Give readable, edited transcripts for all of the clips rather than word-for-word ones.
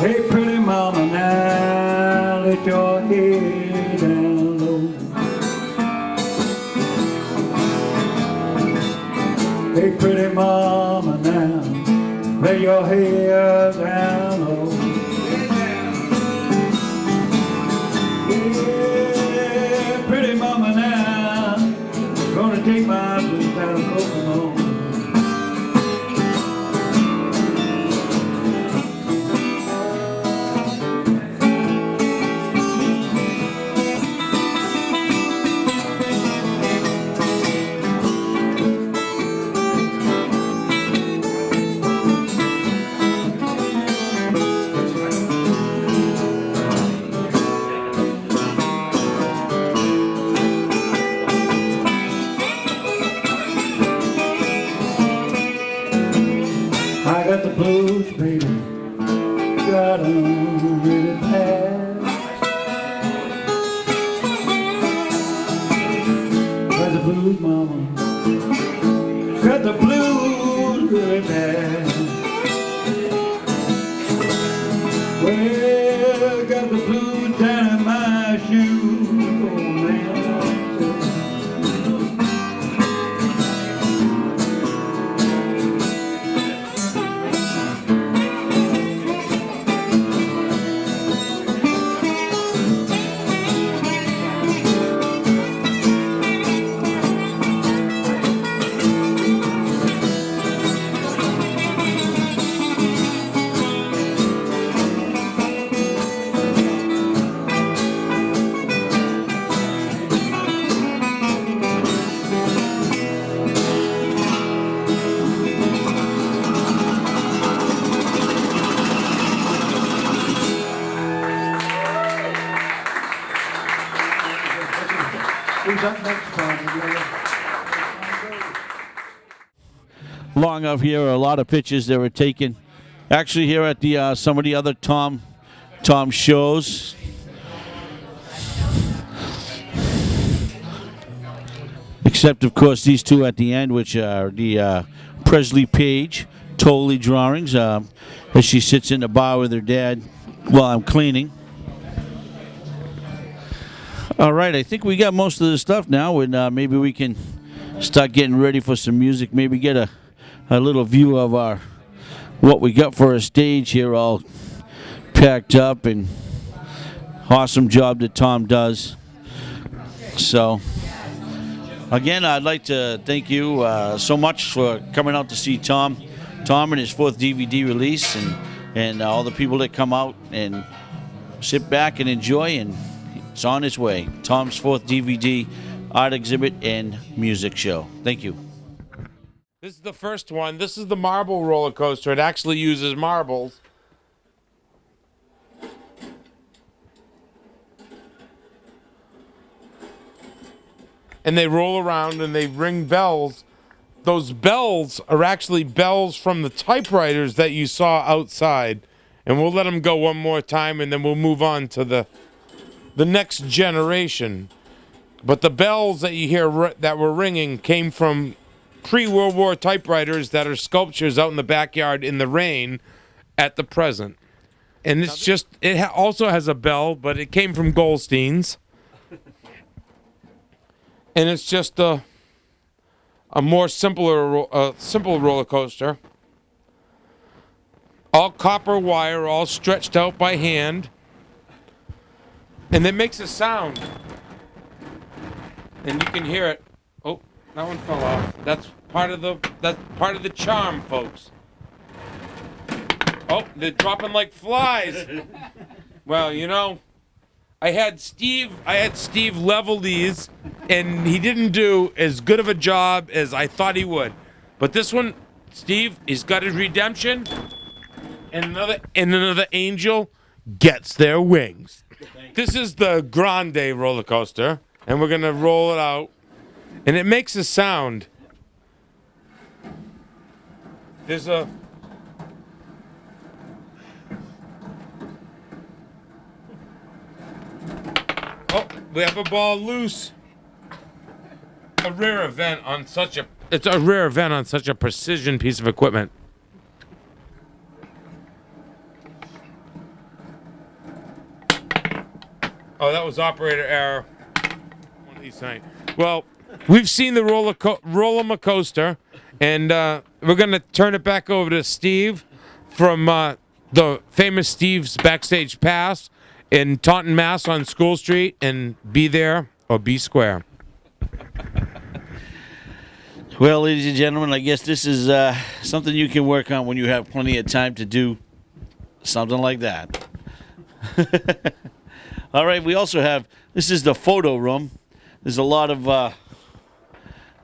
Hey, pretty mama, now let your head down low. Hey, pretty mama, now lay your head down low. Yeah, pretty mama, now gonna take my blues down to Kokomo. I got the blues, baby, got 'em really bad. Got the blues, mama, got the blues really bad. Well, got the blues down in my shoes, oh man. Who's up next, Tom? Long of here are a lot of pictures that were taken. Actually, here at the some of the other Tom shows. Except, of course, these two at the end, which are the Presley Page Toley drawings, as she sits in the bar with her dad while I'm cleaning. All right, I think we got most of the stuff now, and maybe we can start getting ready for some music. Maybe get a little view of what we got for a stage here, all packed up, and awesome job that Tom does. So, again, I'd like to thank you so much for coming out to see Tom and his 4th DVD release, and all the people that come out and sit back and enjoy, and it's on its way. Tom's 4th DVD art exhibit and music show. Thank you. This is the first one. This is the marble roller coaster. It actually uses marbles. And they roll around and they ring bells. Those bells are actually bells from the typewriters that you saw outside. And we'll let them go one more time, and then we'll move on to the next generation. But the bells that you hear that were ringing came from pre-World War typewriters that are sculptures out in the backyard in the rain at the present. And it's just, also has a bell, but it came from Goldstein's. And it's just a more simple roller coaster. All copper wire, all stretched out by hand. And it makes a sound. And you can hear it. Oh, that one fell off. That's part of the charm, folks. Oh, they're dropping like flies. Well, you know, I had Steve level these, and he didn't do as good of a job as I thought he would. But this one, Steve, he's got his redemption, and another angel gets their wings. This is the Grande roller coaster, and we're gonna roll it out, and it makes a sound. There's a we have a ball loose. It's a rare event on such a precision piece of equipment. Oh, that was operator error. One of these tonight. Well, we've seen the roller coaster, and we're gonna turn it back over to Steve from the famous Steve's Backstage Pass in Taunton, Mass, on School Street, and be there or be square. Well, ladies and gentlemen, I guess this is something you can work on when you have plenty of time to do something like that. All right, we also have, this is the photo room. There's a lot of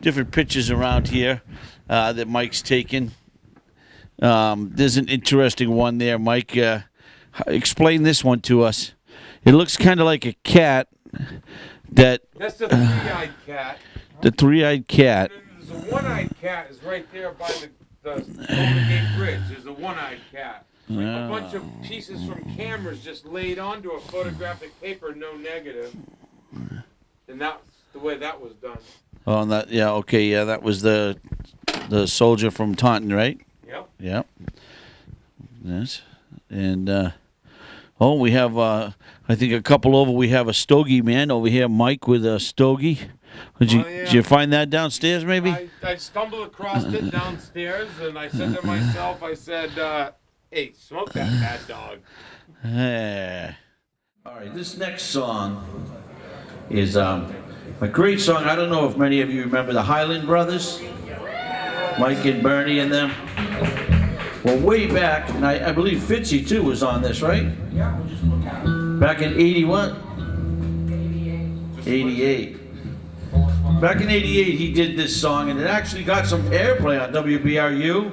different pictures around here that Mike's taken. There's an interesting one there, Mike. Explain this one to us. It looks kind of like a cat that... That's the three-eyed cat. The three-eyed cat. There's a one-eyed cat is right there by the Golden Gate Bridge. There's a one-eyed cat. Like a bunch of pieces from cameras just laid onto a photographic paper, no negative. And that's the way that was done. Oh, and that, yeah, okay, yeah, that was the soldier from Taunton, right? Yep. Yep. Yes. And we have I think a couple over. We have a stogie man over here, Mike with a stogie. Did you find that downstairs, maybe? I stumbled across it downstairs, and I said to myself, I said, hey, smoke that bad dog. All right, this next song is a great song. I don't know if many of you remember the Highland Brothers, Mike and Bernie and them. Well, way back, and I believe Fitzy too was on this, right? Yeah, we'll just look at it. Back in 81? 88. Back in 88, he did this song, and it actually got some airplay on WBRU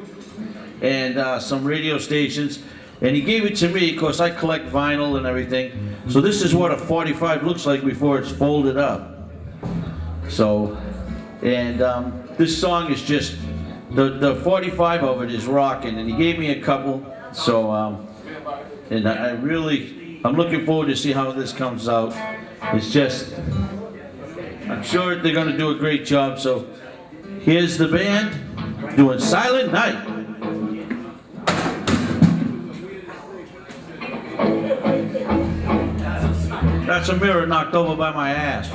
and some radio stations. And he gave it to me, because I collect vinyl and everything. So this is what a 45 looks like before it's folded up. So, and this song is just, the 45 of it is rocking, and he gave me a couple. So, and I'm looking forward to see how this comes out. It's just, I'm sure they're going to do a great job. So here's the band doing Silent Night. That's a mirror knocked over by my ass.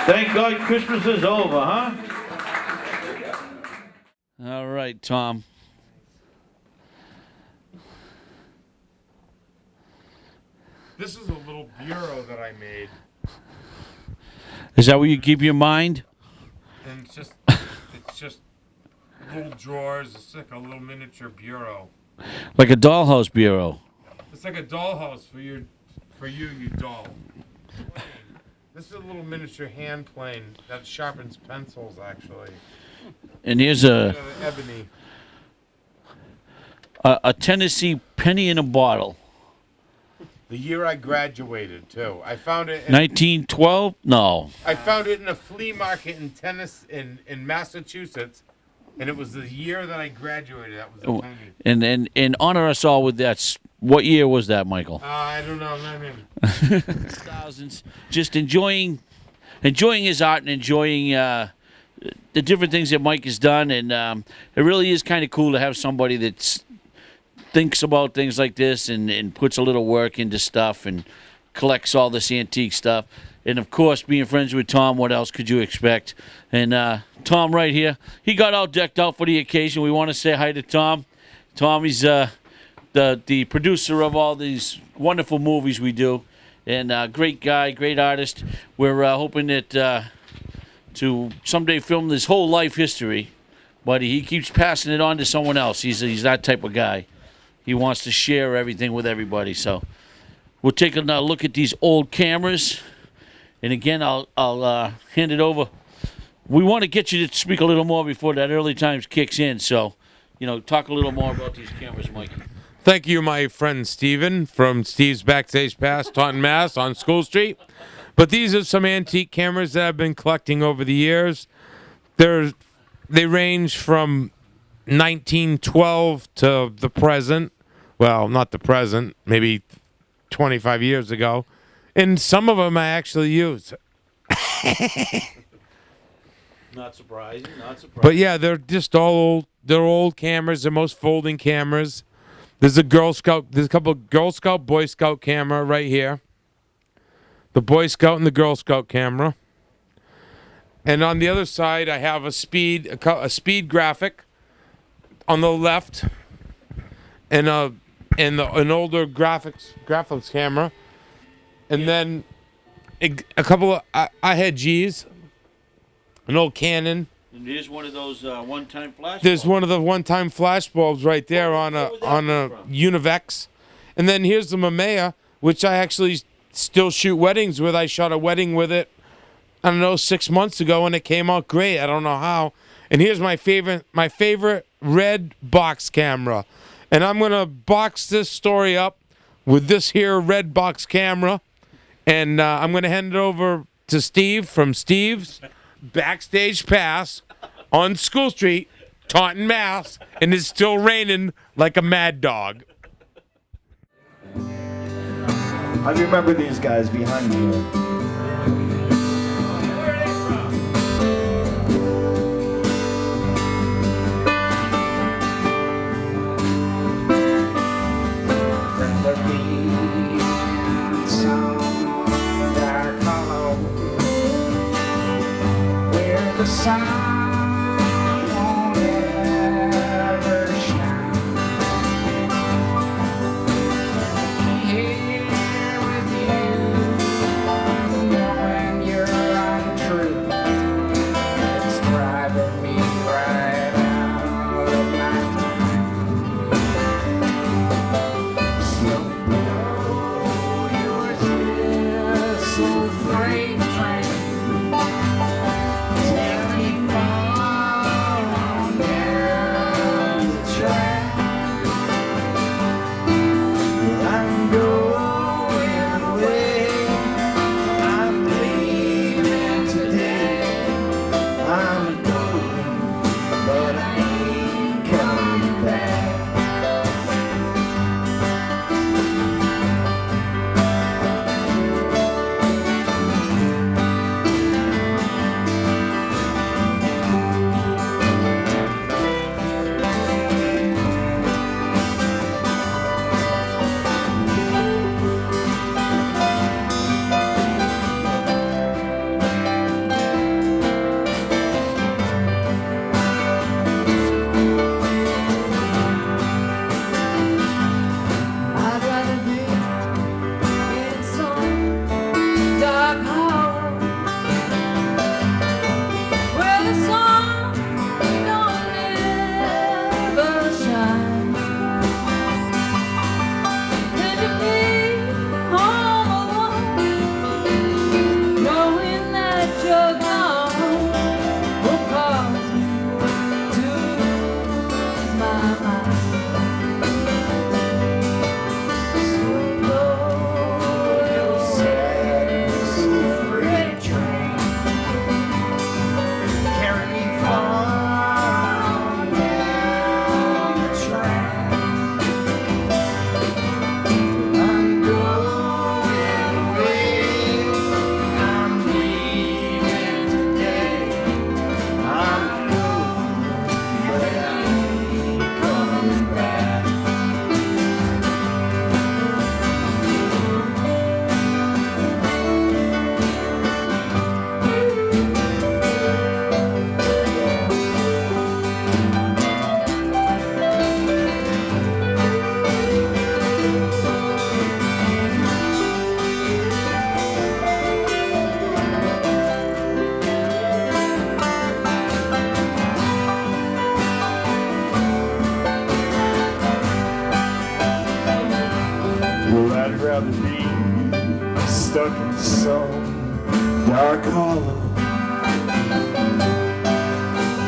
Thank God Christmas is over, huh? All right, Tom. This is a little bureau that I made, Is that where you keep your mind? and it's just little drawers. It's like a little miniature bureau. Like a dollhouse bureau. It's like a dollhouse for you, you doll. This is a little miniature hand plane that sharpens pencils, actually. And here's a Ebony. Tennessee penny in a bottle. The year I graduated, too. I found it in 1912? No. I found it in a flea market in Massachusetts, and it was the year that I graduated. That was the penny. And honor us all with that. What year was that, Michael? I don't know. I mean, Thousands. Just enjoying his art and enjoying the different things that Mike has done. And it really is kind of cool to have somebody that thinks about things like this and puts a little work into stuff and collects all this antique stuff. And, of course, being friends with Tom, what else could you expect? And Tom right here, he got all decked out for the occasion. We want to say hi to Tom. Tom, he's the producer of all these wonderful movies we do. And great guy, great artist. We're hoping that to someday film this whole life history. But he keeps passing it on to someone else. He's that type of guy. He wants to share everything with everybody. So we'll take a look at these old cameras. And again, I'll hand it over. We want to get you to speak a little more before that early times kicks in. So, talk a little more about these cameras, Mikey. thank you, my friend Steven from Steve's Backstage Pass, Taunton, Mass, on School Street. But these are some antique cameras that I've been collecting over the years. They range from 1912 to the present. Well, not the present, maybe 25 years ago. And some of them I actually use. Not surprising. But yeah, they're just all old. They're old cameras. They're most folding cameras. There's a couple of Girl Scout, Boy Scout camera right here. The Boy Scout and the Girl Scout camera. And on the other side, I have a speed graphic on the left, and an older graphics camera, and then a couple of I had G's, an old Canon. And here's one of those one-time flash. There's bulbs. one of the one-time flash bulbs right there on a Univex, and then here's the Mamiya, which I actually still shoot weddings with. I shot a wedding with it, I don't know, 6 months ago, and it came out great. I don't know how. And here's my favorite red box camera. And I'm going to box this story up with this here red box camera. And I'm going to hand it over to Steve from Steve's Backstage Pass on School Street, Taunton, Mass. And it's still raining like a mad dog. I remember these guys behind me. The sun won't ever shine. Here with you, knowing you're untrue, it's driving me right out of my mind. So blow your whistle, freight train. stuck in some dark hollow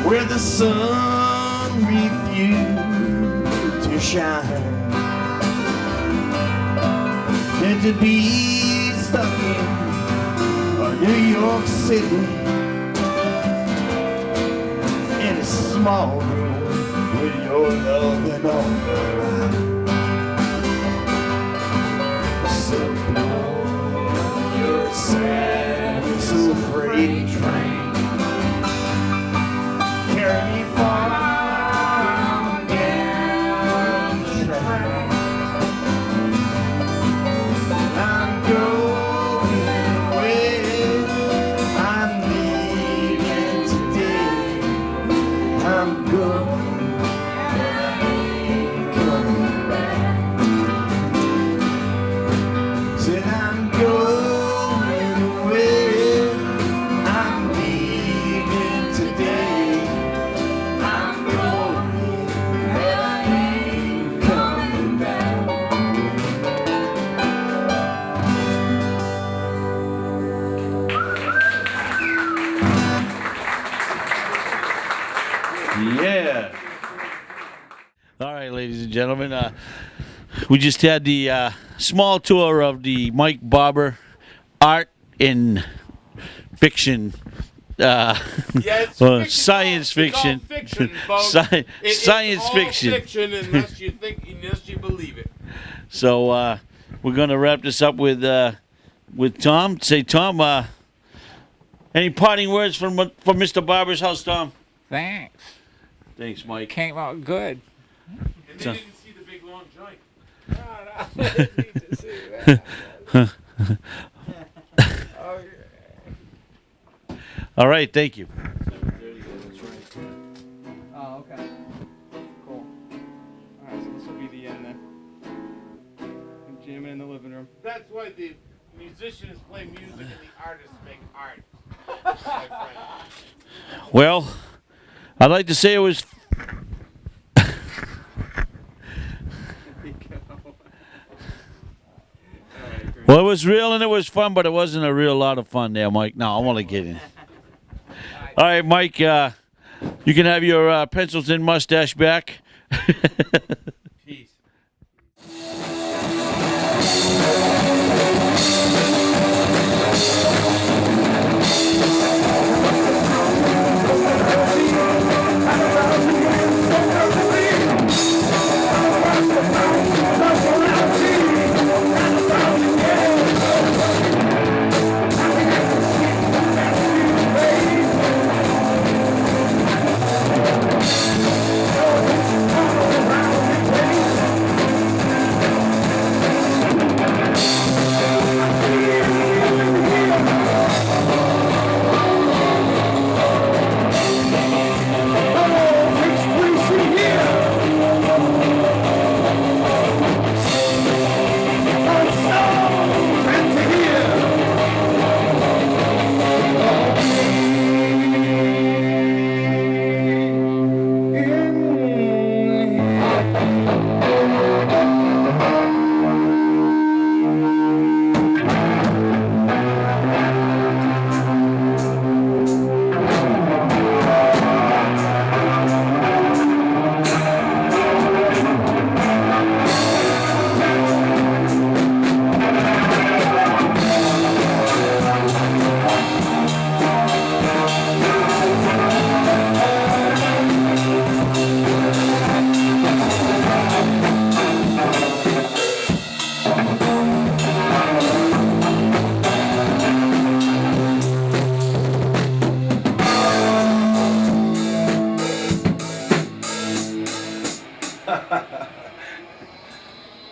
where the sun refused to shine, and to be stuck in New York City in a small room with your love and all around. So blow your sad, so freight train, carry me far down the track. I'm going where I'm leaving today. I'm going, coming back. Said I'm going where I'm leaving today. I'm going, but I ain't coming back. Yeah. All right, ladies and gentlemen, we just had the small tour of the Mike Barber art in fiction. Yeah, it's Well, fiction. science It's all fiction. fiction, folks. Science it's fiction. all fiction unless you believe it. So we're going to wrap this up with Tom. Say, Tom, any parting words from Mr. Barber's house, Tom? Thanks. Thanks, Mike. Came out good. And they So- didn't see the big long joint. No, I didn't need to see that. Okay. All right, thank you. Oh, okay. Cool. Alright, so this will be the end then. I'm jamming in the living room. That's why the musicians play music and the artists make art. My friend. Well, I'd like to say it was. Well, it was real and it was fun, but it wasn't a real lot of fun there, Mike. No, I'm only kidding. All right, Mike, you can have your pencils in mustache back. Peace.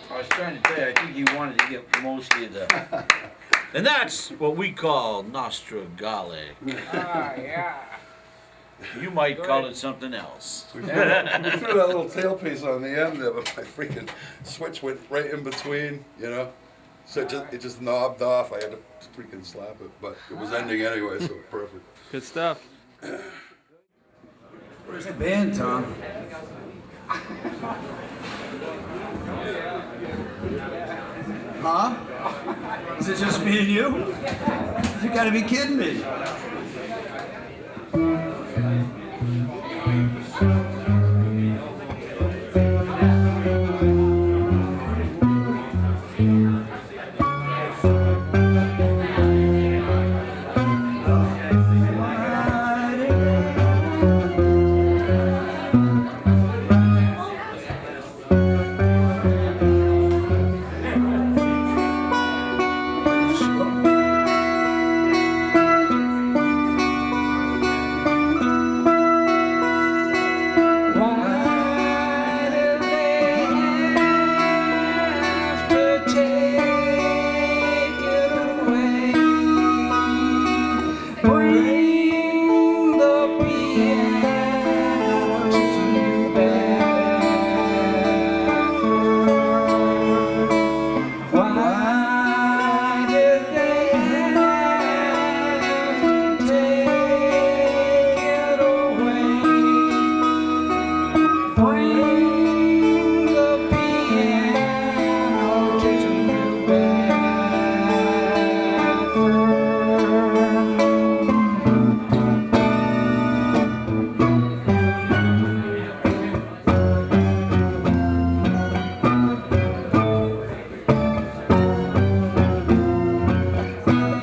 I was trying to tell you, I think he wanted to get mostly of the. And that's what we call Nostra Gale. Ah, yeah. You might call it something else. We threw that little tailpiece on the end there, but my freaking switch went right in between, you know? So it just knobbed off. I had to freaking slap it, but it was ending anyway, so perfect. Good stuff. Where's the band, Tom? Huh? Is it just me and you? You gotta be kidding me.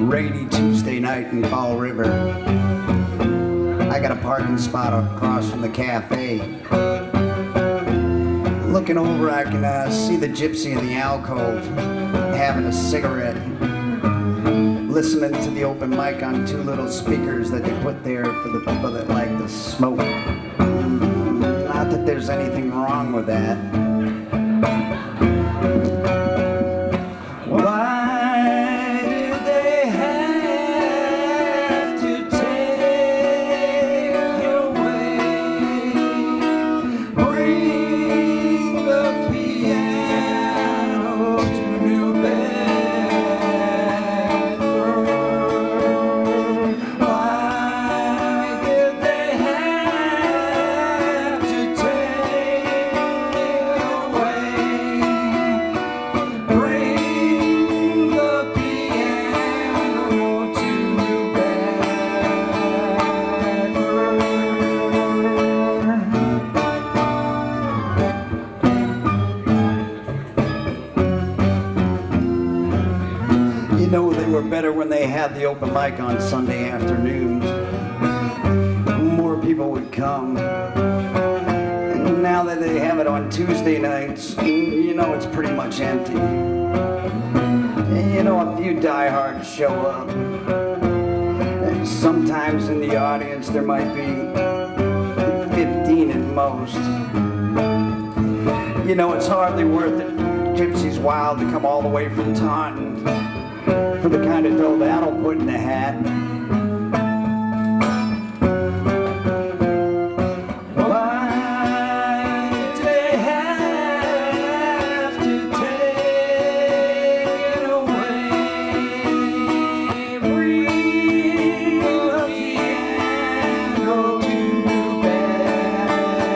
Rainy Tuesday night in Fall River. I got a parking spot across from the cafe. Looking over, I can see the gypsy in the alcove having a cigarette, listening to the open mic on two little speakers that they put there for the people that like to smoke. Not that there's anything wrong with that. Why do they have to take away? Bring the piano to New Bedford. Why did they have to take away? Bring the piano to New Bedford. You know, they were better when they had the open mic on Sunday afternoons. More people would come. And now that they have it on Tuesday nights, you know it's pretty much empty. You know, a few diehards show up. And sometimes in the audience there might be 15 at most. You know, it's hardly worth it. Gypsy's wild to come all the way from Taunton for the kind of dough that'll put in a hat. Why do they have to take it away? Bring the piano to New Bedford.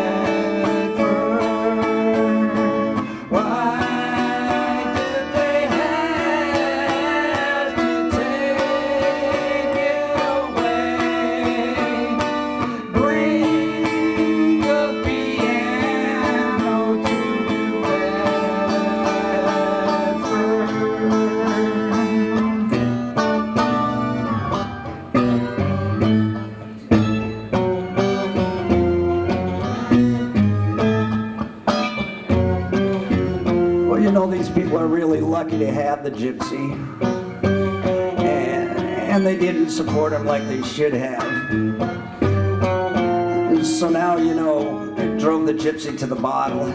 Why did they have to take it away? Bring the piano to New Bedford. Well, you know, these people are really lucky to have the gypsy. And they didn't support him like they should have. So now, you know, it drove the gypsy to the bottle.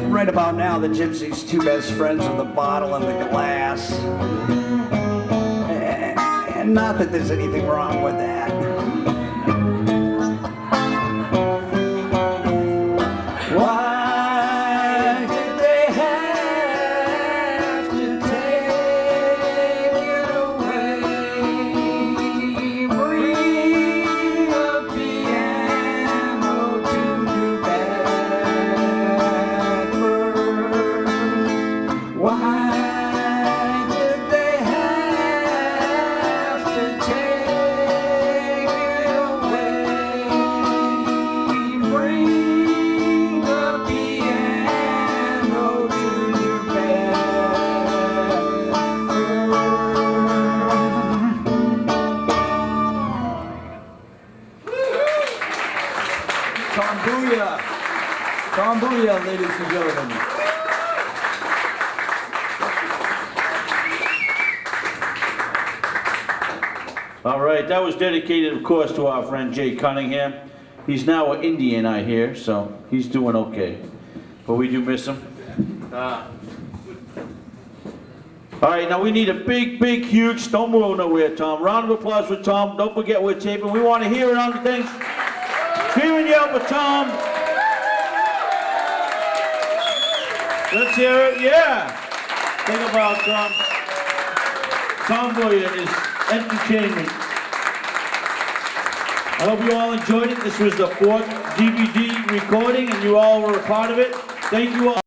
Right about now, the gypsy's two best friends are the bottle and the glass. And not that there's anything wrong with that. Why did they have to take it away? Bring the piano to New Bedford. Why Tom Booyah. Tom Booyah, ladies and gentlemen. All right, that was dedicated, of course, to our friend Jay Cunningham. He's now an Indian, I hear, so he's doing okay. But we do miss him. All right, now we need a big, big, huge, don't move nowhere, Tom. Round of applause for Tom. Don't forget we're taping. We want to hear it on the things. Scream and yell for Tom. Let's hear it, yeah. Think about Tom Booyah and his entertainment. I hope you all enjoyed it. This was the 4th DVD recording and you all were a part of it. Thank you all.